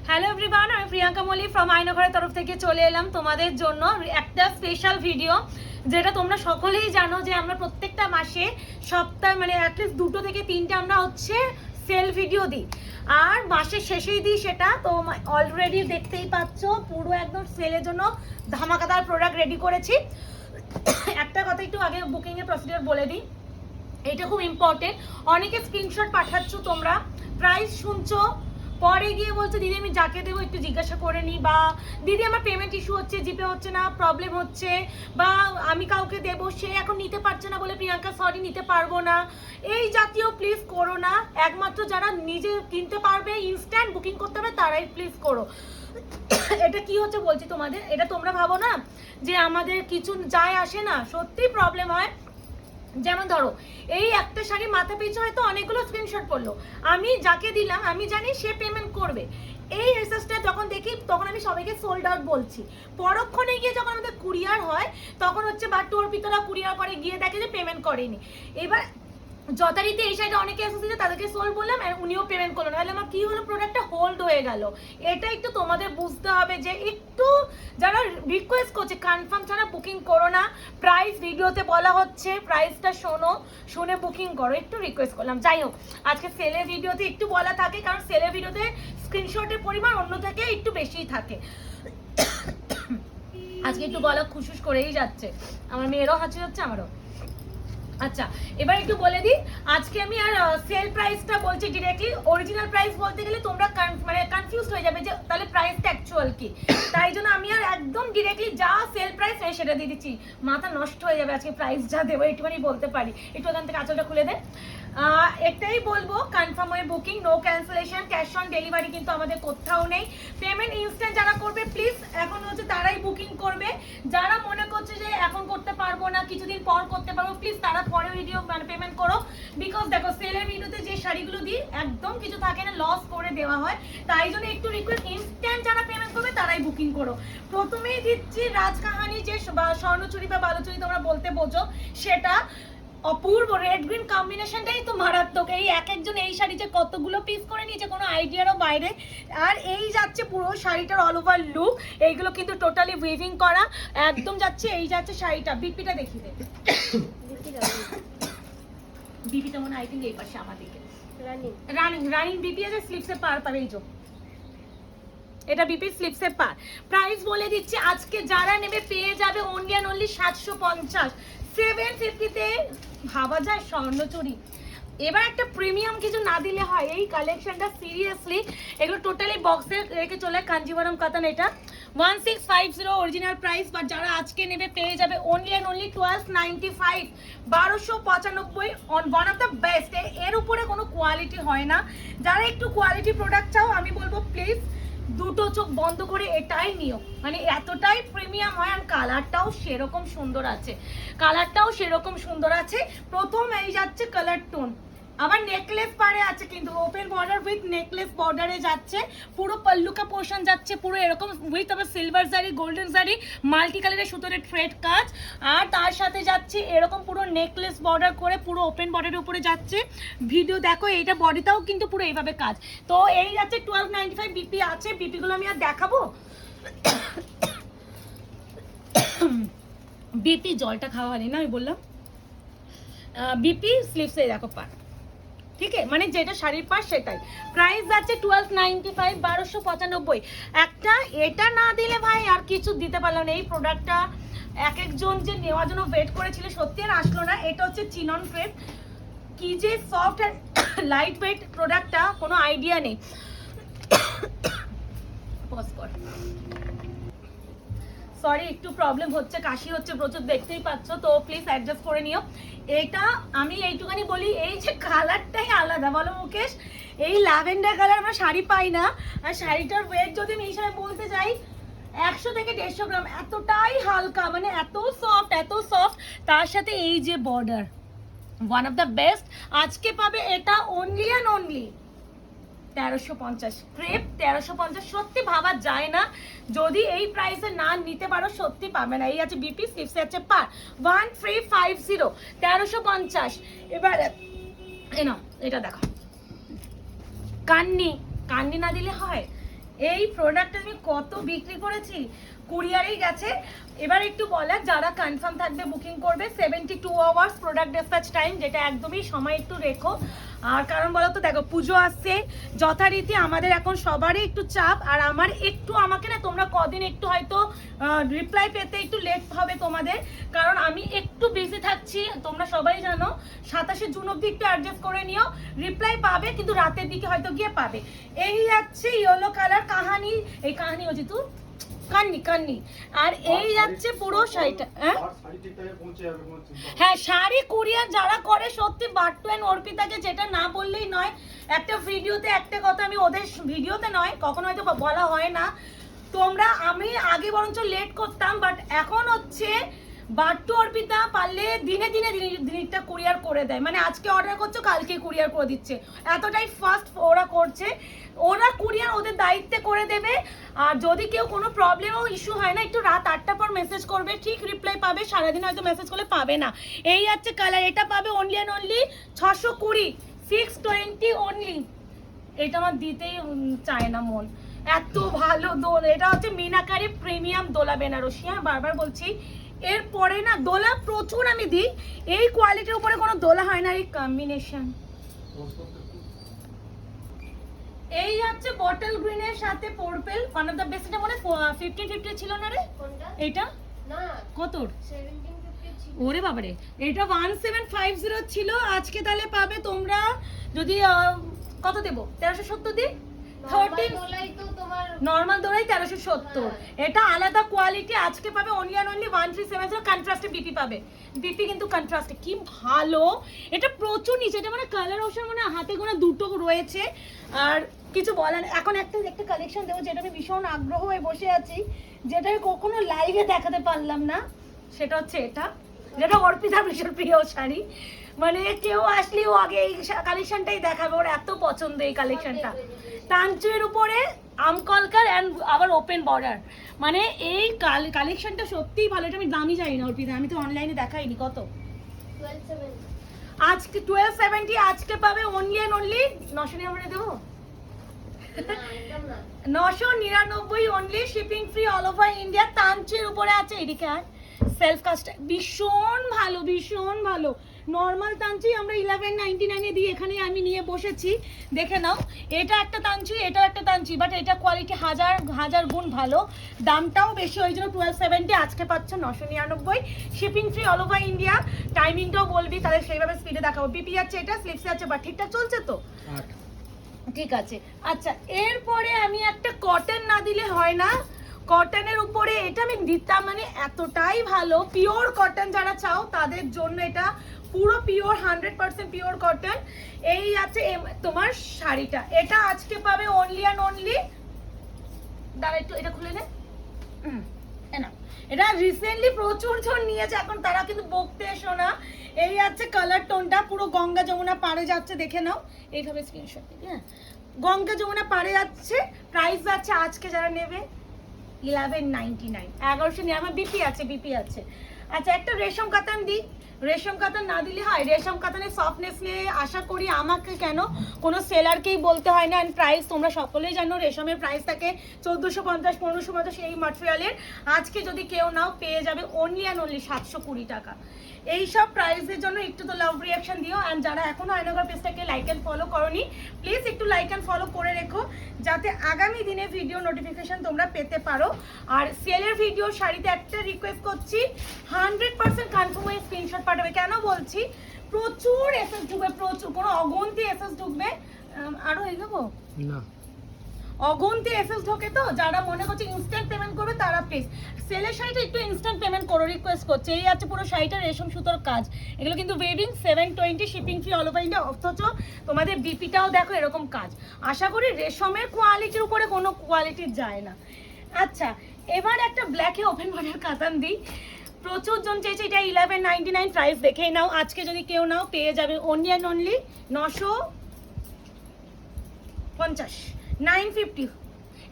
Hello everyone, আমি Priyanka Mallick from আয়নাঘরের তরফ থেকে চলে এলাম তোমাদের জন্য একটা স্পেশাল ভিডিও, যেটা তোমরা সকলেই জানো যে আমরা প্রত্যেকটা মাসে সপ্তাহে মানে অ্যাটলিস্ট 2 থেকে 3টে আমরা হচ্ছে সেল ভিডিও দিই, আর মাসের শেষেই দিই সেটা। তো অলরেডি দেখতেই পাচ্ছ পুরো একদম সেলের জন্য ধামাকাদার প্রোডাক্ট রেডি করেছি। একটা কথা একটু আগে বুকিংয়ের প্রসিডিওর বলে দিই, এটা খুব ইম্পর্টেন্ট। অনেকে স্ক্রিনশট পাঠাচ্ছ, তোমরা প্রাইস শুনছো, পরে গিয়ে বলছো দিদি আমি যাকে দেবো একটু জিজ্ঞাসা করে নিই, বা দিদি আমার পেমেন্ট ইস্যু হচ্ছে, জিপে হচ্ছে না, প্রবলেম হচ্ছে, বা আমি কাউকে দেবো সে এখন নিতে পারছে না বলে প্রিয়াঙ্কা সরি নিতে পারবো না, এই জাতীয় প্লিজ করো না। একমাত্র যারা নিজে কিনতে পারবে, ইনস্ট্যান্ট বুকিং করতে হবে, তারাই প্লিজ করো। এটা কি হচ্ছে বলছি তোমাদের, এটা তোমরা ভাবো না যে আমাদের কিছু যায় আসে না, সত্যি প্রবলেম হয়। যেমন ধরো এই একটা শাড়ি মাথা পিছু হয়তো অনেকগুলো স্ক্রিনশট পড়লো, আমি যাকে দিলাম আমি জানি সে পেমেন্ট করবে, এই মেসেজটা যখন দেখি তখন আমি সবাইকে সোল্ড আউট বলছি। পরক্ষণে গিয়ে যখন আমাদের কুরিয়ার হয় তখন হচ্ছে বা টোর পিতরা কুরিয়ার করে গিয়ে দেখে যে পেমেন্ট করেনি। এবার যথারীতি এই সাইডে অনেকে এসেছে তাদেরকে সোল্ড বললাম, উনিও পেমেন্ট করলো না, তাহলে আমার কি হলো, প্রোডাক্টটা হোল্ড হয়ে গেল। এটা একটু তোমাদের বুঝতে হবে যে একটু যারা রিকোয়েস্ট করছে কনফার্ম ছাড়া বুকিং করো না। প্রাইস ভিডিওতে বলা হচ্ছে, প্রাইসটা শোনো, শুনে বুকিং করো, একটু রিকোয়েস্ট করলাম। যাই হোক, আজকে সেলের ভিডিওতে একটু বলা থাকে, কারণ সেলের ভিডিওতে স্ক্রিনশটের পরিমাণ অন্য থেকে একটু বেশিই থাকে। আজকে একটু গলা খুশুস করেই যাচ্ছে, আমার মেয়েরও হাঁচি হচ্ছে, আমারও। আচ্ছা, এবার একটু বলে দিই, আজকে আমি আর সেল প্রাইসটা বলছি ডিরেক্টলি। অরিজিনাল প্রাইস বলতে গেলে তোমরা মানে কনফিউজ হয়ে যাবে যে তাহলে প্রাইসটা অ্যাকচুয়াল কি, তাই জন্য আমি আর একদম ডিরেক্টলি যা সেল প্রাইস আমি সেটা দিয়ে দিচ্ছি। মাথা নষ্ট হয়ে যাবে আজকে প্রাইস যা দেবো, একটুখানি বলতে পারি। একটু ওখান থেকে আঁচলটা খুলে দে। একটাই বলবো, কনফার্ম হয়ে booking, no cancellation, cash on delivery কিন্তু আমাদের কোথাও নেই। পেমেন্ট ইনস্ট্যান্ট যারা করবে প্লিজ এখন হচ্ছে তারাই বুকিং করবে। যারা মনে করছে যে এখন করতে পারবো না, কিছুদিন পর করতে পারবো, প্লিজ তারা পরে ভিডিও মানে পেমেন্ট করো। বিকজ দেখো সেলের ভিডিওতে যে শাড়িগুলো দিই একদম কিছু থাকে না, লস করে দেওয়া হয়, তাই জন্য একটু রিকোয়েস্ট, ইনস্ট্যান্ট যারা পেমেন্ট করবে তারাই বুকিং করো। প্রথমেই দিচ্ছি রাজকাহানি, যে স্বর্ণচুরি বা বালুচুরি তোমরা বলতে বোঝো, সেটা অপূর্ব রেড গ্রিন কম্বিনেশনটাই তো মারাত্মক। এই এক একজন এই শাড়ি যে কতগুলো পিস করে নিয়েছে কোনো আইডিয়ারও বাইরে। আর এই যাচ্ছে পুরো শাড়িটার অল ওভার লুক, এইগুলো কিন্তু টোটালি উইভিং করা একদম যাচ্ছে। এই যাচ্ছে শাড়িটা, বিপিটা দেখিয়ে দে। বিপিটা মনে আই থিঙ্ক এই পাশে আমাদেরকে রানিং বিপি আছে, স্লিপসে পার পাবে। এই যে এটা বিপি স্লিপসে পার। প্রাইস বলে দিচ্ছি, আজকে যারা নেবে পেয়ে যাবে অনলি অ্যান্ড অনলি 750, 750-তে ভাবা যায় স্বর্ণচুরি। এবার একটা প্রিমিয়াম কিছু না দিলে হয়, এই কালেকশনটা সিরিয়াসলি এগুলো টোটালি বক্সে রেখে চলে কাঞ্জিভারম কাতান। এটা 1650 অরিজিনাল প্রাইস, বাট যারা আজকে নেবে পেয়ে যাবে only and only 1295, 1295 on one of the best. এর উপরে কোনো কোয়ালিটি হয় না। যারা একটু কোয়ালিটি প্রোডাক্ট চাও আমি বলবো প্লিজ দুটো চোখ বন্ধ করে এটাই নিও, মানে এতটাই প্রিমিয়াম হয়। আর কালারটাও সেরকম সুন্দর আছে, কালারটাও সেরকম সুন্দর আছে। প্রথম এই যাচ্ছে কালার টোন, আবার নেকলেস পারে আছে, কিন্তু ওপেন বর্ডার উইথ নেকলেস বর্ডারে যাচ্ছে। পুরো পল্লুকা পোর্শন যাচ্ছে পুরো এরকম উইথ আবার সিলভার জারি, গোল্ডেন জারি, মাল্টি কালারের সুতোর থ্রেড কাজ, আর তার সাথে যাচ্ছে এরকম পুরো নেকলেস বর্ডার করে পুরো ওপেন বর্ডারের উপরে যাচ্ছে। ভিডিও দেখো, এইটা বডিটাও কিন্তু পুরো এইভাবে কাজ। তো এই যাচ্ছে 1295 বিপি আছে। বিপিগুলো আমি আর দেখাবো, বিপি জলটা খাওয়া হয়নি না, আমি বললাম বিপি স্লিপসে দেখো পার, ঠিক আছে, মানে যেটা শাড়ির পাশ সেটাই। প্রাইস যাচ্ছে 1295, 1295। একটা এটা না দিলে ভাই আর কিছু দিতে পারলাম না। এই প্রোডাক্টটা এক একজন যে নেওয়ার জন্য ওয়েট করেছিল সত্যি আর আসলো না। এটা হচ্ছে চিনন ক্রেপ, কি যে সফট অ্যান্ড লাইট ওয়েট প্রোডাক্টটা, কোনো আইডিয়া নেই। পজ কর, সরি একটু প্রবলেম হচ্ছে, কাশি হচ্ছে প্রচুর, দেখতেই পাচ্ছ, তো প্লিজ অ্যাডজাস্ট করে নিও। এটা আমি এইটুখানি বলি, এই যে কালারটাই আলাদা, বলো মুকেশ, এই ল্যাভেন্ডার কালার আমরা শাড়ি পাই না। আর শাড়িটার ওয়েট যদি আমি এই হিসাবে বলতে যাই 100 থেকে 150 গ্রাম, এতটাই হালকা, মানে এত সফট, এত সফট। তার সাথে এই যে border, one of the best. আজকে পাবে এটা অনলি অ্যান্ড অনলি 1350, ক্রেপ 1350। সত্যি ভাবা যায় না, যদি এই প্রাইসে না নিতে পারো সত্যি পাবে না। এই আছে বিপি স্লিপসে আছে পার, 1350, 1350। এবার না এটা দেখো, কান্নি না দিলে হয়, এই প্রোডাক্ট আমি কত বিক্রি করেছি, কুরিয়ারেই গেছে। এবার একটু বলা, যারা কনফার্ম থাকবে বুকিং করবে 72 আওয়ার্স প্রোডাক্ট ডিসপ্যাচ টাইম, যেটা একদমই সময় একটু রেখো। আর কারণ বলো তো, দেখো পুজো আসছে যথারীতি, আমাদের এখন সবারই একটু চাপ। আর আমার একটু, আমাকে না তোমরা কদিন একটু হয়তো রিপ্লাই পেতে একটু লেট হবে তোমাদের, কারণ আমি একটু বিজি থাকছি, তোমরা সবাই জানো। 27 জুন অব্দি একটু অ্যাডজাস্ট করে নিও, রিপ্লাই পাবে কিন্তু রাতের দিকে হয়তো গিয়ে পাবে। এই যাচ্ছে ইয়েলো কালার কাহানি, এই কাহানি হচ্ছে তুই কান্নি কান্নি। আর এই যাচ্ছে পুরো শাড়িটা, হ্যাঁ শাড়ি কুরিয়ার যারা করে সত্যি বাট্টু এন্ড অর্পিতাকে যেটা না বললেই নয়। একটা ভিডিওতে একটা কথা, আমি ওদের ভিডিওতে নয় কখনো হয়তো বলা হয় না তোমরা, আমি আগে বরঞ্চ লেট করতাম, বাট এখন হচ্ছে বাট্টু অর্পিতা পারলে দিনে দিনে জিনিসটা কুরিয়ার করে দেয়, মানে আজকে অর্ডার করছো কালকে কুরিয়ার করে দিচ্ছে, এতটাই ফাস্ট ওরা করছে। ওরা কুরিয়ার ওদের দায়িত্বে করে দেবে। আর যদি কেউ কোনো প্রবলেম ও ইস্যু হয় না, একটু রাত 8টার পর মেসেজ করবে, ঠিক রিপ্লাই পাবে। সারাদিন হয়তো মেসেজ করলে পাবে না। এই আছে কালার, এটা পাবে অনলি অ্যান্ড অনলি 620, 620 অনলি। এটা আমার দিতেই চায় না মন, এত ভালো দোল। এটা হচ্ছে মিনাকারি প্রিমিয়াম দোলা বেনারসি, হ্যাঁ বারবার বলছি। এরপরে না দোলা প্রচুর আমি দিই, এই কোয়ালিটির উপরে কোনো দোলা হয় না। এই কম্বিনেশন, এই হচ্ছে বটল গ্রিনের সাথে purple, one of the best. এটা মনে 1550 ছিল না রে, এটা না কত 1750 ছিল, ওরে বাবারে এটা 1750 ছিল। আজকে তাহলে পাবে তোমরা, যদি কত দেব, 1370 দি, 13 নরমাল দোলাই 1370। এটা আলাদা কোয়ালিটি, আজকে পাবে অনলি অ্যান্ড অনলি 1370। কন্ট্রাস্টে বিপি পাবে, বিপি কিন্তু কন্ট্রাস্টে কি ভালো। এটা প্রচুর নিচে, এটা মানে কালার অপশন মানে হাতে গোনা দুটো রয়েছে। আর কিছু বলার, এখন একটা কালেকশন দেবো যেটা আমি ভীষণ আগ্রহ হয়ে বসে আছি, যেটা আমি কখনো লাইভে দেখাতে পারলাম না। সেটা হচ্ছে এটা, যেটা অর্পিতার ভীষণ প্রিয় শাড়ি, মানে কেউ আসলেও আগে এই কালেকশনটাই দেখাবে, ওর এত পছন্দ এই কালেকশনটা। তাঞ্চুয়ের উপরে আমকলকার অ্যান্ড আবার ওপেন বর্ডার, মানে এই কালেকশনটা সত্যিই ভালো। এটা আমি দামি জানি না অর্পিতা, আমি তো অনলাইনে দেখাইনি। কত 1270 আজকে, 1270 আজকে পাবে অনলি অ্যান্ড অনলি 999 দেবো, 999 only, shipping free all over India. তাঞ্চের উপরে আছে, এদিকে আর সেলফ কাস্ট, ভীষণ ভালো ভীষণ ভালো। নর্মাল তাঞ্চি আমরা 1199 এ দিই, এখানে আমি নিয়ে বসেছি, দেখে নাও। এটা একটা তাঞ্চি, এটাও একটা তাঞ্চি, বাট এটা কোয়ালিটি হাজার গুণ ভালো, দামটাও বেশি, ওই জন্য 1270। আজকে পাচ্ছ 999, shipping free all over India. টাইমিংটাও বলবি, তাহলে সেইভাবে স্পিডে দেখাবো। বিপি আছে, এটা স্লিপসে আছে, বাট ঠিকঠাক চলছে তো, ঠিক আছে। আচ্ছা এরপরে আমি একটা কটন না দিলে হয় না, কটনের উপরে এটা আমি দিতাম, মানে এতটাই ভালো। পিওর কটন যারা চাও তাদের জন্য এটা পুরো পিওর, 100% পিওর কটন। এই আছে তোমার শাড়িটা, এটা আজকে পাবে অনলি অ্যান্ড অনলি, দাঁড়া একটু এটা খুলে নে, না এটা রিসেন্টলি প্রচুর জন নিয়েছে, এখন তারা কিন্তু বকতে এসো না। এই আছে কালার টোনটা, পুরো গঙ্গা যমুনা পাড়ে যাচ্ছে, দেখে নাও এইভাবে স্ক্রিনশট দিই, হ্যাঁ গঙ্গা যমুনা পাড়ে যাচ্ছে। প্রাইস যাচ্ছে আজকে যারা নেবে 1199, 1100 আমার বিপি আছে, বিপি আছে। আচ্ছা একটা রেশম কাতান দিই, রেশম কাতান না দিলে হয়, রেশম কাতানের সফটনেস নিয়ে আশা করি আমাকে কেন কোনো সেলারকেই বলতে হয় না। অ্যান্ড প্রাইস তোমরা সকলেই জানো, রেশমের প্রাইস থাকে 1450, 1550 এই ম্যাটেরিয়ালের। আজকে যদি কেউ নাও পেয়ে যাবে অনলি অ্যান্ড অনলি 720 টাকা। এইসব প্রাইসের জন্য একটু তো লাভ রিয়াকশন দিও। অ্যান্ড যারা এখনো আয়নাঘর পেজটাকে লাইক অ্যান্ড ফলো করোনি, প্লিজ একটু লাইক অ্যান্ড ফলো করে রেখো, যাতে আগামী দিনে ভিডিও নোটিফিকেশন তোমরা পেতে পারো। আর সেলের ভিডিও শাড়িতে একটা রিকোয়েস্ট করছি, 100% কনফার্ম হয়ে স্ক্রিনশট পাঠাবে। কেন বলছি, প্রচুর এসএস ঢুকবে, প্রচুর, কোনো অগন্তি এসএস ঢুকবে। আরো হয়ে যাবো না, অগন্তি এসএস ঢোকে, তো যারা মনে করছে ইনস্ট্যান্ট পেমেন্ট করবে তারা প্লিজ সেলের শাড়িটা একটু ইনস্ট্যান্ট পেমেন্ট করো, রিকোয়েস্ট করছে। এই আছে পুরো শাড়িটা রেশম সুতোর কাজ, এগুলো কিন্তু waving, 720, shipping free all over India. অথচ তোমাদের বিপিটাও দেখো এরকম কাজ। আশা করি রেশমের কোয়ালিটির উপরে কোনো কোয়ালিটি যায় না। আচ্ছা এবার একটা ব্ল্যাকে ওপেন বর্ডার কাতান দিই, প্রচুর জন চেয়েছে, এটা 1199 প্রাইস দেখেই নাও। আজকে যদি কেউ নাও পেয়ে যাবে অনলি অ্যান্ড অনলি 950, 950।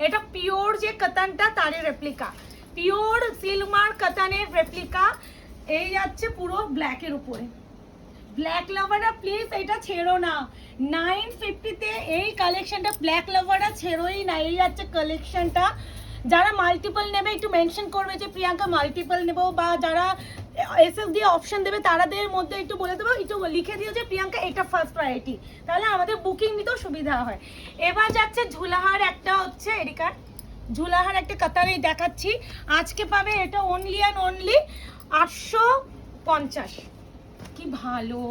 এটা পিওর যে কাতানটা তারের রেপ্লিকা, পিওর সিলমার কাতানের রেপ্লিকা। এই যাচ্ছে পুরো ব্ল্যাকের উপরে, ব্ল্যাক লাভাররা প্লিজ এটা ছেড়ো না, 950 তে এই কালেকশনটা ব্ল্যাক লাভাররা ছেড়োই না। এই আছে কালেকশনটা, যারা মাল্টিপল নেবে একটু মেনশন করবে যে প্রিয়াঙ্কা মাল্টিপল নেবো, বা যারা এসএস দিয়ে অপশন দেবে তাদের মধ্যে একটু বলে দেবো, একটু লিখে দিও যে প্রিয়াঙ্কা এটা ফার্স্ট প্রায়োরিটি, তাহলে আমাদের বুকিং নিতেও সুবিধা হয়। এবার যাচ্ছে ঝুলাহার, একটা হচ্ছে এরিকার ঝুলাহার একটা কাতারে দেখাচ্ছি, আজকে পাবে এটা অনলি অ্যান্ড অনলি 850। কি ভালো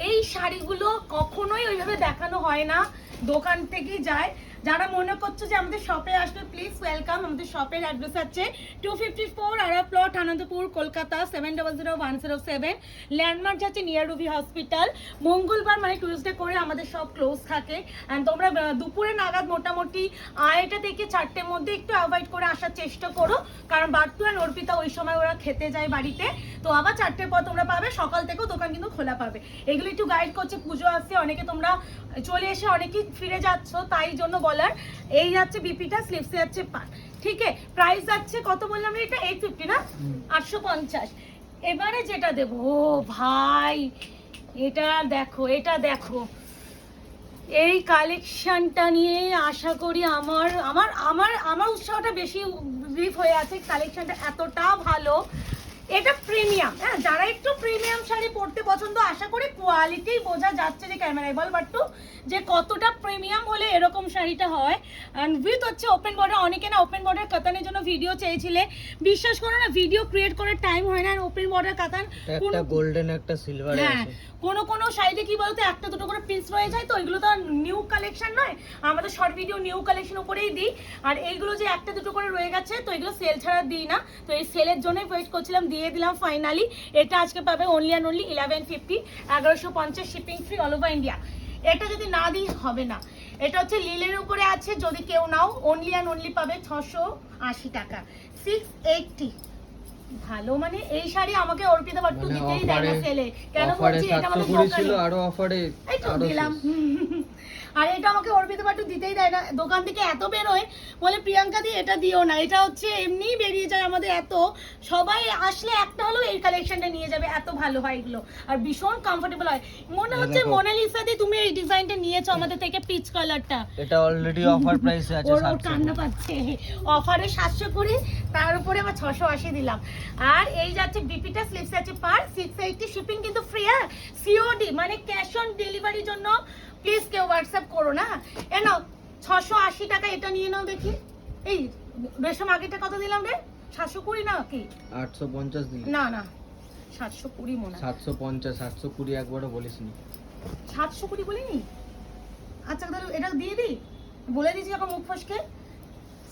এই শাড়িগুলো, কখনোই ওইভাবে দেখানো হয় না, দোকান থেকেই যায়। যারা মনে করছো যে আমাদের শপে আসবে প্লিজ ওয়েলকাম। আমাদের শপের অ্যাড্রেস আছে 254 আরা প্লট, আনন্দপুর, কলকাতা 700107। ল্যান্ডমার্ক যাচ্ছে নিয়ার রুবি হসপিটাল। মঙ্গলবার মানে টিউসডে করে আমাদের সব ক্লোজ থাকে। অ্যান্ড তোমরা দুপুরে নাগাদ মোটামুটি 2:30 থেকে 4টের মধ্যে একটু অ্যাভয়েড করে আসার চেষ্টা করো, কারণ বাট্টু আর অর্পিতা ওই সময় ওরা খেতে যায় বাড়িতে, তো আবার 4টের পর তোমরা পাবে। সকাল থেকেও দোকান কিন্তু খোলা পাবে। এগুলো একটু গাইড করছে, পুজো আসছে, অনেকে তোমরা চলে এসে অনেকেই ফিরে যাচ্ছ, তাই জন্য বলার। এই যাচ্ছে বিপিটা, স্লিপসে যাচ্ছে পান, ঠিক আছে। প্রাইস যাচ্ছে কত বললাম এটা 850 না, 850। এবারে যেটা দেবো, ও ভাই এটা দেখো, এটা দেখো, এই কালেকশনটা নিয়ে আশা করি আমার আমার আমার আমার উৎসাহটা বেশি ব্রিফ হয়ে আছে। কালেকশনটা এতটা ভালো, এটা প্রিমিয়াম। হ্যাঁ, যারা একটু প্রিমিয়াম শাড়ি পরতে পছন্দ, আশা করি কোয়ালিটি বোঝা যাচ্ছে যে ক্যামেরায় বল বাট্টু যে কতটা প্রিমিয়াম হলে এরকম শাড়িটা হয়। অ্যান্ড উইথ হচ্ছে ওপেন বর্ডার। অনেকে না ওপেন বর্ডার কাতানের জন্য ভিডিও চেয়েছিলে, বিশ্বাস করো না ভিডিও ক্রিয়েট করার টাইম হয় না। ওপেন বর্ডার কাতান একটা গোল্ডেন একটা সিলভার আছে, কোনো শাড়িতে কি বলতো একটা দুটো করে পিস রয়ে যায়, তো এগুলো তো নিউ কালেকশন নয়, আমাদের শর্ট ভিডিও নিউ কালেকশন উপরেই দিই। আর এইগুলো যে একটা দুটো করে রয়ে গেছে, তো এগুলো সেল ছাড়া দিই না, তো এই সেলের জন্যই ওয়েট করছিলাম, দিয়ে দিলাম ফাইনালি। এটা আজকে পাবে only and only 1150, 1150 shipping free all over India. এটা যদি না দিই হবে না। এটা হচ্ছে লিলের উপরে আছে, যদি কেউ নাও অনলি অ্যান্ড অনলি পাবে 680 টাকা, 680। ভালো, মানে এই শাড়ি আমাকে অর্পিতা বাট্টু দিতেই দেয় না সেলে, কেন বলছি এটা আমাদের দোকানে ছিল, আরো অফারে দিলাম। আর এটা আমাকে অর্পিতা বাট্টু দিতেই দেয় না, দোকান থেকে এত বেরোয়, বলে প্রিয়াঙ্কা দি এটা দিও না, এটা হচ্ছে এমনিই বেরিয়ে যায় আমাদের। এত সবাই আসলে একটা হলো এই কালেকশনটা নিয়ে যাবে, এত ভালো হয় এগুলো, আর ভীষণ কমফোর্টেবল হয়। মনে হচ্ছে মোনালিসা দি তুমি এই ডিজাইনটা নিয়েছো আমাদের থেকে, পিচ কালারটা। এটা অলরেডি অফার প্রাইসে আছে, ওর কান্না পাচ্ছে, অফারে 700 করে, তার উপরে আবার 680 দিলাম। আর এই যাচ্ছে বিপিটা, স্লিপস আছে পার 680, শিপিং কিন্তু ফ্রি। হ্যাঁ, সিওডি মানে ক্যাশ অন ডেলিভারির জন্য প্লিজ কেউ হোয়াটসঅ্যাপ করো না। এনো 680 টাকা এটা নিয়ে নাও দেখি। এই রেশম আগেটা কত দিলাম রে, 720 না কি 850 দিলাম? না না 720 মনে হয়। 750 720 একবারও বলিসনি। 720 বলিনি? আচ্ছা তাহলে এটা দিয়ে দিই, বলে দিয়েছি এখন মুখ ফসকে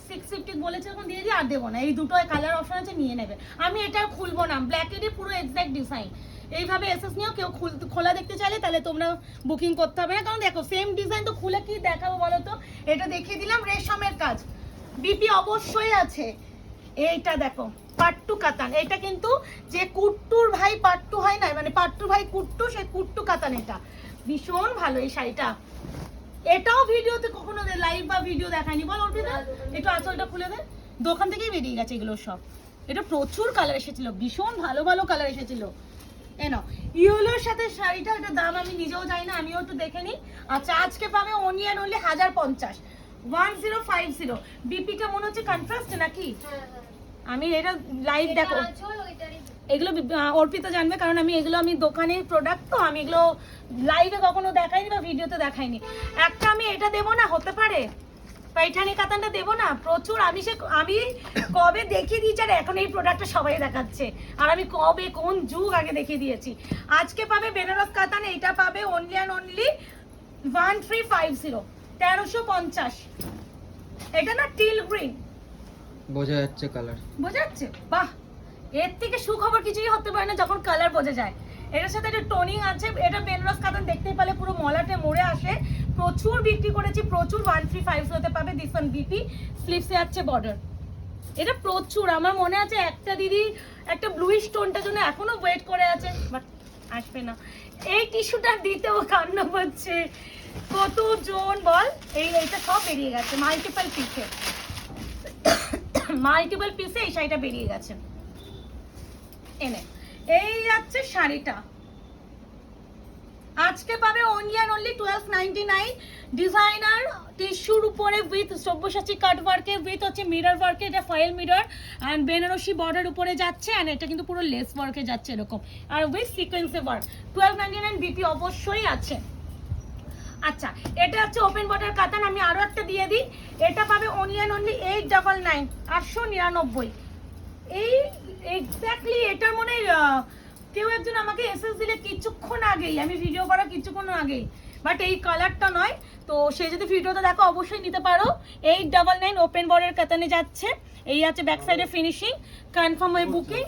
650 বলেছে, এখন দিয়ে দিই। আর দেবো না, এই দুটো কালার অপশন আছে, নিয়ে নেবে। আমি এটা খুলবো না, ব্ল্যাকেরই পুরো এক্সাক্ট ডিজাইন। এইভাবে এসএস নিয়েও কেউ খোলা দেখতে চাইলে তাহলে তোমরা বুকিং করতে হবে না, কারণ দেখো সেম ডিজাইন তো খুলে কি দেখাবো বলো তো। এটা দেখিয়ে দিলাম, রেশমের কাজ, বিপি অবশ্যই আছে। এইটা দেখো পাট্টু কাতান, এটা কিন্তু যে কুট্টুর ভাই পাট্টু হয় না, মানে পাট্টুর ভাই কুট্টু, সেই কুট্টু কাতান। এটা ভীষণ ভালো এই শাড়িটা। এটাও ভিডিওতে কখনো লাইভ বা ভিডিও দেখায়নি বল অর্পিতা, একটু আঁচলটা খুলে দে। দোকান থেকেই বেরিয়ে গেছে এগুলো সব। এটা প্রচুর কালার এসেছিল, ভীষণ ভালো ভালো কালার এসেছিল। এনো ইয়েলোর সাথে শাড়িটা, এটা দাম আমি নিজেও জানি না, আমিও একটু দেখে নিই। আচ্ছা আজকে পাবে অনলি অ্যান্ড অনলি 1050, 1050। বিপিটা মনে হচ্ছে কন্ট্রাস্ট নাকি? আমি এটা লাইভ দেখো, এগুলো অর্পিতা জানবে, কারণ আমি দোকানের প্রোডাক্ট, তো আমি এগুলো লাইভে কখনো দেখাইনি বা ভিডিওতে দেখাইনি। একটা আমি এটা দেবো না, হতে পারে পাইঠানি কাতানটা দেবো না, প্রচুর আমি কবে দেখিয়ে দিয়েছি, আর এখন এই প্রোডাক্টটা সবাই দেখাচ্ছে, আর আমি কবে কোন যুগ আগে দেখিয়ে দিয়েছি। আজকে পাবে বেনারস কাতান, এটা পাবে অনলি অ্যান্ড অনলি 1350, 1350। এটা না টিল গ্রিন, বোঝা যাচ্ছে কালার, বোঝা যাচ্ছে? বাহ, এর থেকে সুখবর কিছুই হতে পারে না যখন কালার বোঝা যায়। এটার সাথে একটা টোনিং আছে, এটা বেনারস কাতান দেখতেই পেলে পুরো মলাটে মরে আসে, প্রচুর বিক্রি করেছি, প্রচুর 1350 হতে পাবে। দিস ওয়ান বিপি, স্লিপসে আছে বর্ডার। এটা প্রচুর, আমার মনে আছে একটা দিদি একটা ব্লুইশ টোনটার জন্য এখনো ওয়েট করে আছে, বাট আসবে না। এই টিস্যুটা দিতেও কান্না পাচ্ছে, কতজন বল। এইটা সব বেরিয়ে গেছে মাল্টিপল পিসে এই শাড়িটা বেরিয়ে গেছে। এনে এই যাচ্ছে শাড়িটা, আজকে পাবে অনলি অ্যান্ড অনলি 1299 ডিজাইনার টিস্যুর উপরে উইথ সব্যসাচী কাট ওয়ার্কের উইথ হচ্ছে মিরর ওয়ার্কের, এটা foil mirror and Banarasi border উপরে যাচ্ছে অ্যান্ড এটা কিন্তু পুরো লেস ওয়ার্কে যাচ্ছে এরকম, আর উইথ সিকোয়েন্সে ওয়ার্ক। 1299 বিপি অবশ্যই আছে। আচ্ছা, এটা হচ্ছে ওপেন বর্ডার কাতান, আমি আরো একটা দিয়ে দিই, এটা পাবে অনলি অ্যান্ড অনলি 899, 899। এই এক্স্যাক্টলি এটার মনে কেউ একজন আমাকে এসএস দিলে কিছুক্ষণ আগেই, আমি ভিডিও করা কিছুক্ষণ আগেই, বাট এই কালারটা নয়, তো সে যদি ভিডিওটা দেখো অবশ্যই নিতে পারো। 899 ওপেন বর্ডার কাতানে যাচ্ছে, এই আছে ব্যাক সাইডে ফিনিশিং, কনফার্ম হয়ে booking,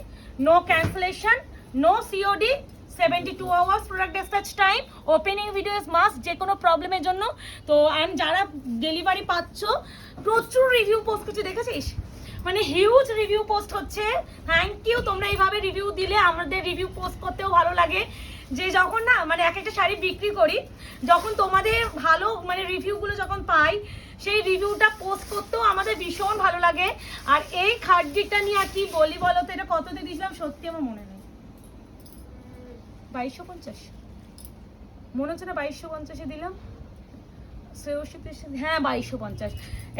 no cancellation, no COD, 72 hours product dispatch time, opening video is must যে কোনো প্রবলেমের জন্য। তো অ্যান্ড যারা ডেলিভারি পাচ্ছ, প্রচুর রিভিউ পোস্ট করছে, দেখেছিস মানে হিউজ রিভিউ পোস্ট হচ্ছে, থ্যাংক ইউ। তোমরা এইভাবে রিভিউ দিলে আমাদের রিভিউ পোস্ট করতেও ভালো লাগে, যে যখন না মানে এক একটা শাড়ি বিক্রি করি, যখন তোমাদের ভালো মানে রিভিউগুলো যখন পাই, সেই রিভিউটা পোস্ট করতেও আমাদের ভীষণ ভালো লাগে। আর এই খাড্ডিটা নিয়ে আর কি বলি বলো তো, এটা কততে দিয়েছিলাম সত্যি আমার মনে নেই, 2250 মনে হচ্ছে না, 2250-এ দিলাম, হ্যাঁ 2250।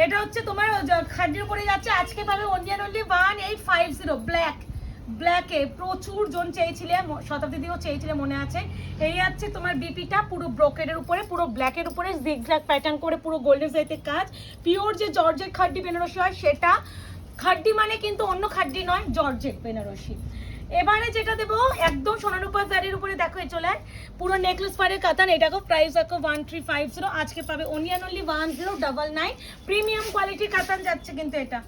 এটা হচ্ছে তোমার খাদ্যের উপরে যাচ্ছে, আজকে পাবে অনলি অ্যান্ড অনলি 1850 ব্ল্যাকে। প্রচুর জন চেয়েছিলে, শতাব্দীও চেয়েছিলে মনে আছে। এই আছে তোমার বিপিটা পুরো ব্রোকেডের উপরে, পুরো ব্ল্যাকের উপরে জিগজ্যাগ প্যাটার্ন করে পুরো গোল্ডেন জারিতে কাজ, পিওর যে জর্জেট খাড্ডি বেনারসি হয় সেটা। খাড্ডি মানে কিন্তু অন্য খাড্ডি নয়, জর্জেট বেনারসি। এবারে যেটা দেবো একদম সোনারূপা জারির উপরে, দেখো এই চলে পুরো নেকলেস পাড়ের কাতান, এটাকে প্রাইস দেখো 1350, আজকে পাবে অনলি অ্যান্ড অনলি 1099। প্রিমিয়াম কোয়ালিটির কাতান যাচ্ছে, কিন্তু এটা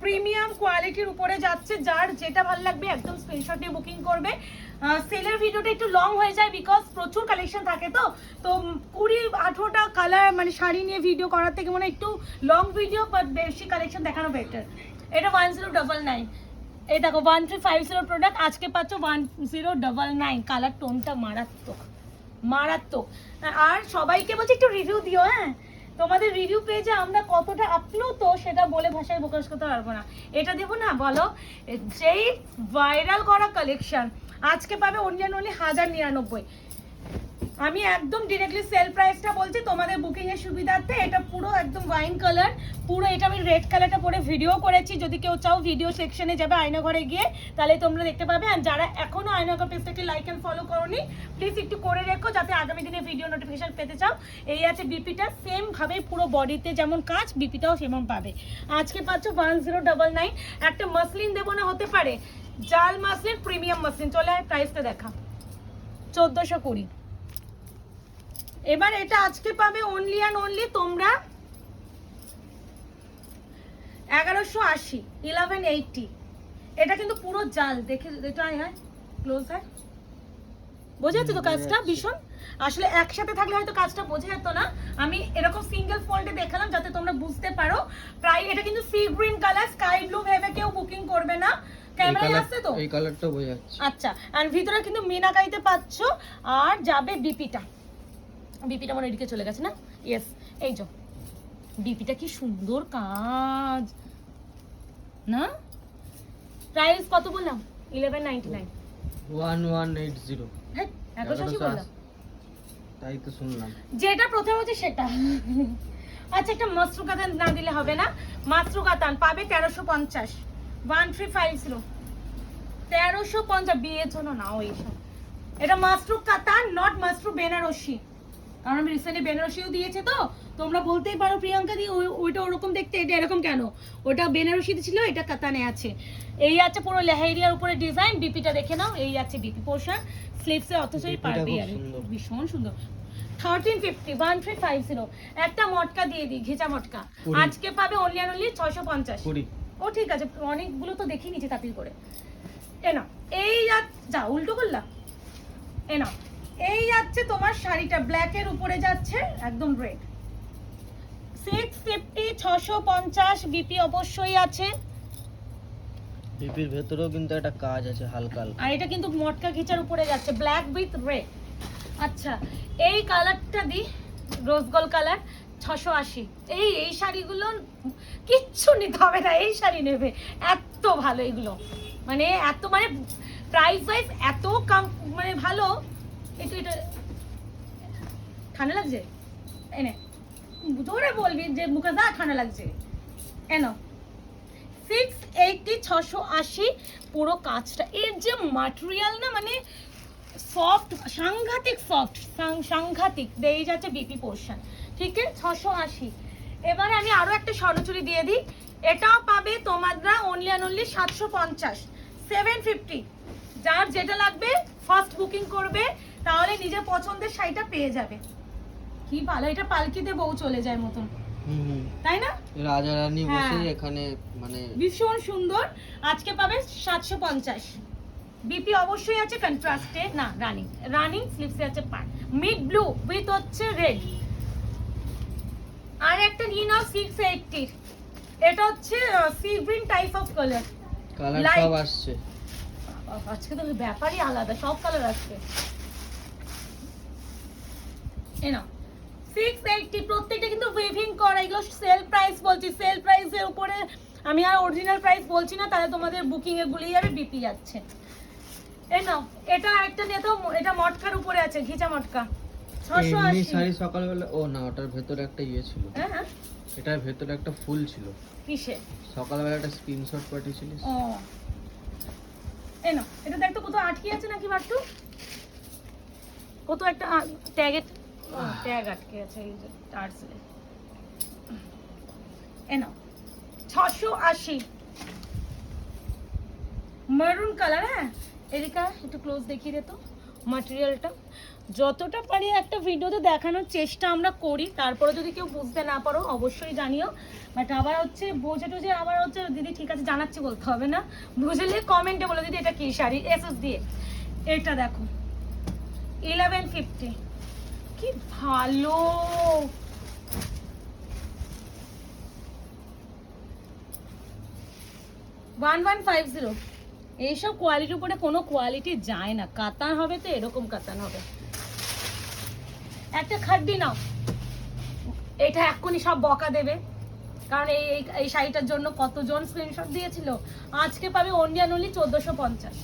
প্রিমিয়াম কোয়ালিটির উপরে যাচ্ছে, যার যেটা ভালো লাগবে একদম স্ক্রিনশট নিয়ে বুকিং করবে। সেলের ভিডিওটা একটু লং হয়ে যায় বিকজ প্রচুর কালেকশন থাকে, তো 20-18টা কালার মানে শাড়ি নিয়ে ভিডিও করার থেকে মনে একটু লং ভিডিও বাট বেশি কালেকশন দেখানো বেটার। এটা 1099, এই দেখো 1350 প্রোডাক্ট, আজকে পাচ্ছ 1099। কালার টোনটা মারাত্মক। আর সবাইকে বলছি একটু রিভিউ দিও, হ্যাঁ তোমাদের রিভিউ পেজে আমরা কতটা আপ্লুত সেটা বলে ভাষায় প্রকাশ করতে পারবো না। এটা দেবো না বলো, যেই ভাইরাল করা কালেকশন আজকে পাবে অনলি অ্যান্ড অনলি 1099। আমি একদম ডিরেক্টলি সেল প্রাইসটা বলছি তোমাদের বুকিং এর সুবিধার্থে। এটা পুরো একদম ওয়াইন কালার, পুরো এটা আমি রেড কালারটা পরে ভিডিও করেছি, যদি কেউ চাও ভিডিও সেকশনে যাবে আয়নাঘরে গিয়ে, তাহলে তোমরা দেখতে পাবে। আর যারা এখনো আয়নাঘর পেজটাকে লাইক এন্ড ফলো করোনি, প্লিজ একটু করে রেখো যাতে আগামী দিনে ভিডিও নোটিফিকেশন পেতে চাও। এই আছে বিপিটা, সেম ভাবে পুরো বডিতে যেমন কাজ, বিপিটাও সেমন পাবে। আজকে পাচ্ছ 1099। একটা মাসলিন দেবো না, হতে পারে জাল মাসলিন, প্রিমিয়াম মাসলিন, চলে আয় প্রাইসটা দেখা, 1420। এবার এটা আজকে পাবে অনলি অ্যান্ড অনলি তোমরা 1180, 1180। এটা কিন্তু পুরো জাল, দেখে এটা হয় ক্লোজ হয়, বোঝা যাচ্ছে তো কাজটা ভীষণ। আসলে একসাথে থাকলে হয়তো কাজটা বোঝা যেত না, আমি এরকম সিঙ্গেল ফোল্ডে দেখালাম যাতে তোমরা বুঝতে পারো। প্রায় এটা কিন্তু sea green colour, sky blue ভেবে কেউ বুকিং করবে না, ক্যামেরায় আসছে তো এই কালারটা বোঝা যাচ্ছে। আচ্ছা, আর ভিতরে কিন্তু মিনাকারিতে পাচ্ছ। আর যাবে বিপিটা মনে এদিকে চলে গেছে না, ইয়েস এই যে বিপিটা কি সুন্দর কাজ না। প্রাইস কত বললাম? 1199। 1180। হ্যাঁ 1180 বললাম, তাই তো শুনলাম। যেটা প্রথম হচ্ছে সেটা। আচ্ছা, একটা মাশরু কাতান না দিলে হবে না। মাশরু কাতান পাবে 1350, 1350, 1350 বিয়ের জন্য নাও এইসব। এটা মাশরু কাতান, নট মাশরু বেনারসি, কারণ আমি রিসেন্টলি বেনারসিও দিয়েছে, তো তোমরা বলতেই পারো প্রিয়াঙ্কা দি ওইটা ওরকম দেখতে, এটা এরকম কেন? ওটা বেনারসিতে ছিল, এটা কাতানে আছে। এই আছে পুরো লেহেরিয়ার উপরে ডিজাইন, বিপিটা দেখে নাও, এই আছে বিপি পোর্শন স্লিভসে, অথচ এই পারবে আর ভীষণ সুন্দর। 1350, 1350। একটা মটকা দিয়ে দিই, ঘেঁচা মটকা, আজকে পাবে অনলি অ্যান্ড অনলি 650। ও ঠিক আছে, অনেকগুলো তো দেখি নিচে তাপিল করে। এ না, এই যা উল্টো করলাম। এ না, এই যাচ্ছে তোমার শাড়িটা ব্ল্যাকের উপরে যাচ্ছে একদম রেড, 650, 650 বিপি অবশ্যই আছে। বিপির ভেতরেও কিন্তু একটা কাজ আছে হালকা হালকা, আর এটা কিন্তু মটকা ঘেঁচার উপরে যাচ্ছে, ব্ল্যাক উইথ রেড। আচ্ছা, এই কালারটা দি, রোজ গোল্ড কালার, 680। এই শাড়িগুলো কিচ্ছু নিতে হবে না, এই শাড়ি নেবে, এত ভালো এগুলো, মানে এত মানে প্রাইস ওয়াইজ এত কম, মানে ভালো। এটা ঠান্ডা লাগছে, এনে জোরে বলবি যে মুখে যা ঠান্ডা লাগছে। এনো 680, 680 পুরো কাজটা। এর যে ম্যাটেরিয়াল না, মানে সফট, সাংঘাতিক সফট, সাংঘাতিক। দেই যাচ্ছে বিপি পোর্শন, ঠিক আছে 680। এবারে আমি আরো একটা স্বর্ণচুরি দিয়ে দিই, এটাও পাবে তোমরা অনলি 750, 750। যার যেটা লাগবে ফার্স্ট বুকিং করবে, তাহলে নিজের পছন্দের শাড়িটা পেয়ে যাবে। কি ভালো, এটা পালকিতে বউ চলে যায় মতন, তাই না? রাজা রানী বসে এখানে, মানে ভীষণ সুন্দর। আজকে পাবে 750। বিপি অবশ্যই আছে কন্ট্রাস্টে, না রানিং স্লিভসে আছে পার মিড ব্লু উইথ হচ্ছে রেড। আর একটা নিয়ে নাও 680, এটা হচ্ছে sea green type of colour সব আসছে আজকে। তো ব্যাপারই আলাদা, সব কালার আসছে। এনা 680, প্রত্যেকটা কিন্তু উইভিং করা। এগুলো সেল প্রাইস বলছি, সেল প্রাইসের উপরে আমি আর অরিজিনাল প্রাইস বলছি না, তাহলে তোমাদের বুকিং এ গুলিয়ে যাবে, বিপি যাচ্ছে। এই নাও, এটা একটা নিয়ে তো, এটা মটকার উপরে আছে, ঘিচা মটকা 680। শাড়ি সকালবেলা, ও না ওটার ভেতরে একটা ইয়ে ছিল, হ্যাঁ এটার ভেতরে একটা ফুল ছিল। কিসে? সকালবেলা একটা স্ক্রিনশট পাঠিয়েছিলিস। ও এই নাও, এটা দেখ তো কত আটকে আছে নাকি বাট্টু, কত একটা ট্যাগ আটকে আছে এই যে টার্সেলে। এই নাও 680 মেরুন কালার। হ্যাঁ এরিকা একটু ক্লোজ দেখিয়ে দে তো ম্যাটেরিয়ালটা। যতটা পারি একটা ভিডিওতে দেখানোর চেষ্টা আমরা করি, তারপরে যদি কেউ বুঝতে না পারো অবশ্যই জানিও। বাট আবার হচ্ছে বোঝে টোঝে আবার হচ্ছে দিদি ঠিক আছে জানাচ্ছি বলতে হবে না, বুঝলে কমেন্টে বলে দিদি এটা কি শাড়ি এসএস দিয়ে। এটা দেখো 1150, কি ভালো। এইসব কোয়ালিটির উপরে কোনো কোয়ালিটি যায় না। কাতান হবে তো এরকম কাতান হবে। একটা খাড্ডি নাও, এটা এক্ষুনি সব বকা দেবে, কারণ এই শাড়িটার জন্য কতজন স্ক্রিনশট দিয়েছিল। আজকে পাবে অনলি 1450।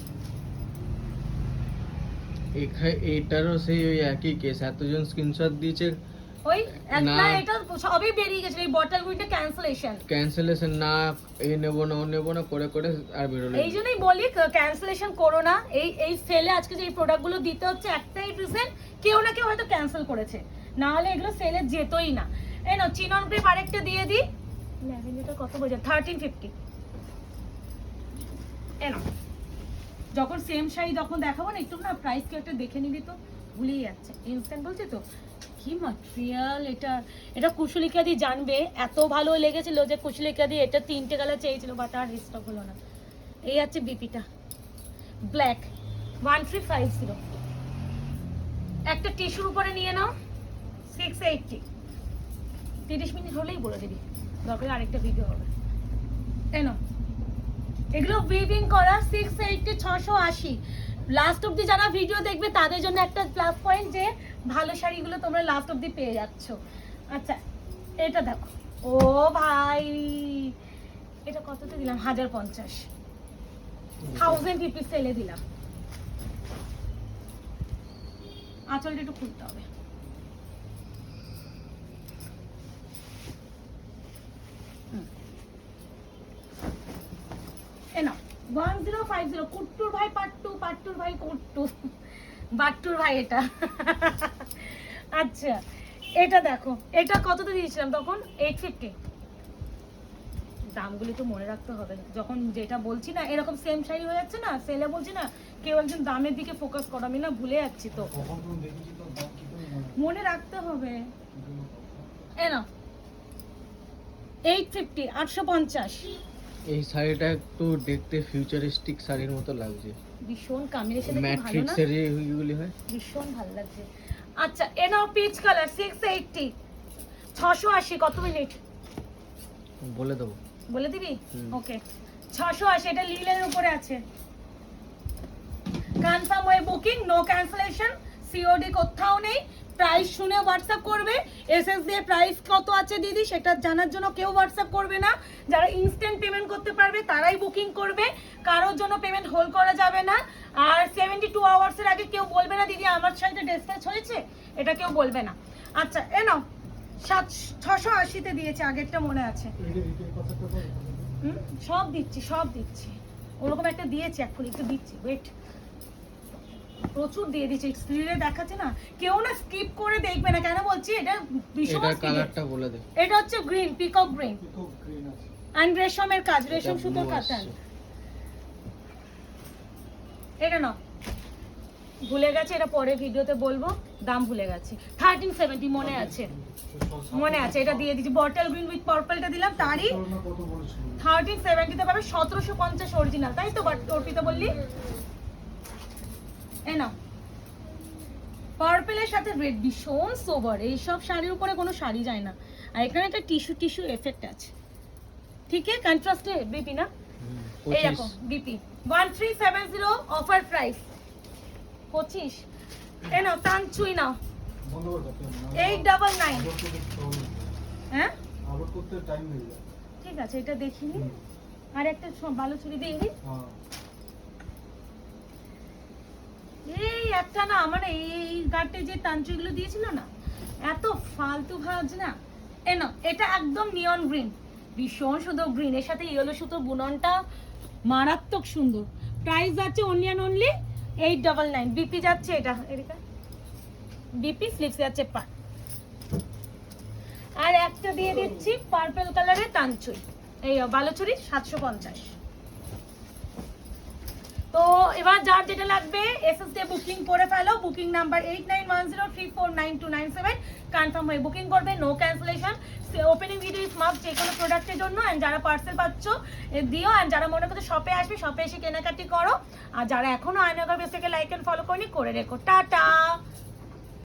এটারও সেই ওই একই কেস, এতজন স্ক্রিনশট দিয়েছে। ওই একটা এটা সবই বেরিয়ে গেছে, এই বটলগুলিটা ক্যান্সেলেশন না, এই নেবো না ও নেবো না করে করে আর বেরোলো। এই জন্যই বলি ক্যান্সেলেশন করো না। এই সেলে আজকে যে প্রোডাক্টগুলো দিতে হচ্ছে, একটাই রিজন, কেউ না কেউ হয়তো ক্যান্সেল করেছে, না হলে এগুলো সেলে যেতই না। এই নাও চিনন ক্রিম আরেকটা দিয়ে দিই, ল্যাভেন্ডারটা কত বোঝা 1350। এই নাও, যখন সেম শাড়ি যখন দেখাবো না, একটু না প্রাইস কি একটা দেখে নিবি তো, ভুলেই যাচ্ছে ইনস্ট্যান্ট বলছি তো। কি ম্যাটেরিয়াল এটা কুশলিকা দি জানবে, এত ভালো লেগেছিল যে কুশলিকা দি এটা 3টে কালার চেয়েছিল, বাট আর স্টক হলো না। এই আছে বিপিটা ব্ল্যাক 1350। একটা টিস্যুর উপরে নিয়ে নাও 680। 30 মিনিট হলেই বলে দিবি, দরকার আরেকটা ভিডিও হবে। এনো এগুলো উইভিং করা 680, 680। লাস্ট অবধি যারা ভিডিও দেখবে তাদের জন্য একটা প্লাস পয়েন্ট যে ভালো শাড়িগুলো তোমরা লাস্ট অবধি পেয়ে যাচ্ছ। আচ্ছা এটা দেখো, ও ভাই এটা কততে দিলাম? 1050, 1050 সেলে দিলাম। আঁচলটা একটু খুলতে হবে। এনা 1050, কুট্টুর ভাই পাট্টুর ভাই কুট্টু, বাট্টুর ভাই এটা। আচ্ছা এটা দেখো, এটা কততে দিয়েছিলাম তখন? 850। দামগুলি তো মনে রাখতে হবে, যখন যেটা বলছি না এরকম সেম শাড়ি হয়ে যাচ্ছে না, সেলে বলছি না, কেউ একজন দামের দিকে ফোকাস করো, আমি না ভুলে যাচ্ছি তো, মনে রাখতে হবে। এনা 850, 850। এই শাড়িটা একটু দেখতে ফিউচারিস্টিক শাড়ির মতো লাগছে, ভীষণ কম্বিনেশন ভালো না, ম্যাট্রিক্স এর এইগুলি হয়, ভীষণ ভালো লাগছে। আচ্ছা এ নাও পিচ কালার 680, 680। কত মিনিট বলে দেবো? বলে দিবি? ওকে 680। এটা লিলের উপরে আছে। কনফার্ম হয়ে বুকিং, নো ক্যান্সেলেশন, সিওডি কোথাও নেই। প্রাইস শুনে হোয়াটসঅ্যাপ করবে। এসএস দিয়ে প্রাইস কত আছে দিদি সেটা জানার জন্য কেউ হোয়াটসঅ্যাপ করবে না। যারা ইনস্ট্যান্ট পেমেন্ট করতে পারবে তারাই বুকিং করবে, কারোর জন্য পেমেন্ট হোল্ড করা যাবে না। আর 72 আওয়ার্সের আগে কেউ বলবে না দিদি আমার সাথে ডিসপ্যাচ হয়েছে, এটা কেউ বলবে না। আচ্ছা এ নাও 680-তে দিয়েছে, আগেরটা মনে আছে। সব দিচ্ছি সব দিচ্ছি, ওরকম একটা দিয়েছি এক্ষুনি, একটু দিচ্ছি ওয়েট, প্রচুর দিয়ে দিচ্ছি স্ক্রিনে দেখাচ্ছে না, কেউ না স্কিপ করে দেখবে না, কেন বলছি এটা ভীষণ এটার কালারটা বলে দে। এটা হচ্ছে গ্রিন, পিকক গ্রিন এন্ড রেশমের কাজ, রেশম সুতোর কাতান। এটা না ভুলে গেছে, এটা পরে ভিডিওতে বলবো, দাম ভুলে গেছি। 1370 মনে আছে, মনে আছে, এটা দিয়ে দিচ্ছি। বটল গ্রিন উইথ পার্পলটা দিলাম, তারই 1370 তে পাবে। 1750 অরিজিনাল, তাই তো অর্পিতা বললি? এ নাও পার্পলের সাথে রেড, ভীষণ সোবার, এইসব শাড়ির উপরে কোনো শাড়ি যায় না। আর এখানে একটা টিস্যু এফেক্ট আছে, ঠিক আছে, কন্ট্রাস্টে বিপি না, এই দেখো বিপি 1370 অফার প্রাইস 25। এ নাও তানচুই নাও 899। হ্যাঁ ঠিক আছে, এটা দেখিনি। আর একটা ভালো চুড়ি দিয়ে দিই, এই একটা না আমার এই গাটে যে তান্ত্রিকগুলো দিয়েছিল না, এত ফালতু ভাজ না। এ না এটা একদম নিয়ন গ্রিন, ভীষণ সুন্দর গ্রিন, এর সাথে ইয়েলো সুতো বুননটা মারাত্মক সুন্দর। প্রাইস যাচ্ছে অনলি অ্যান্ড অনলি 899। বিপি যাচ্ছে এটা, এদিকে বিপি স্লিপস যাচ্ছে পার। আর একটা দিয়ে দিচ্ছি পার্পল কালারের তানচুই, এই বালুচুরি 750। তো এবার যার যেটা লাগবে এসএস দিয়ে বুকিং করে ফেলো। বুকিং নাম্বার 8910349297, কনফার্ম হয়ে বুকিং করবে, no cancellation. Opening video is must যে কোনো প্রোডাক্টের জন্য। অ্যান্ড যারা পার্সেল পাচ্ছ দিও, অ্যান্ড যারা মনে করছো শপে আসবে শপে এসে কেনাকাটি করো। আর যারা এখনো আয়নাগর পেজ থেকে লাইক এন্ড ফলো করনি করে রেখো। টাটা।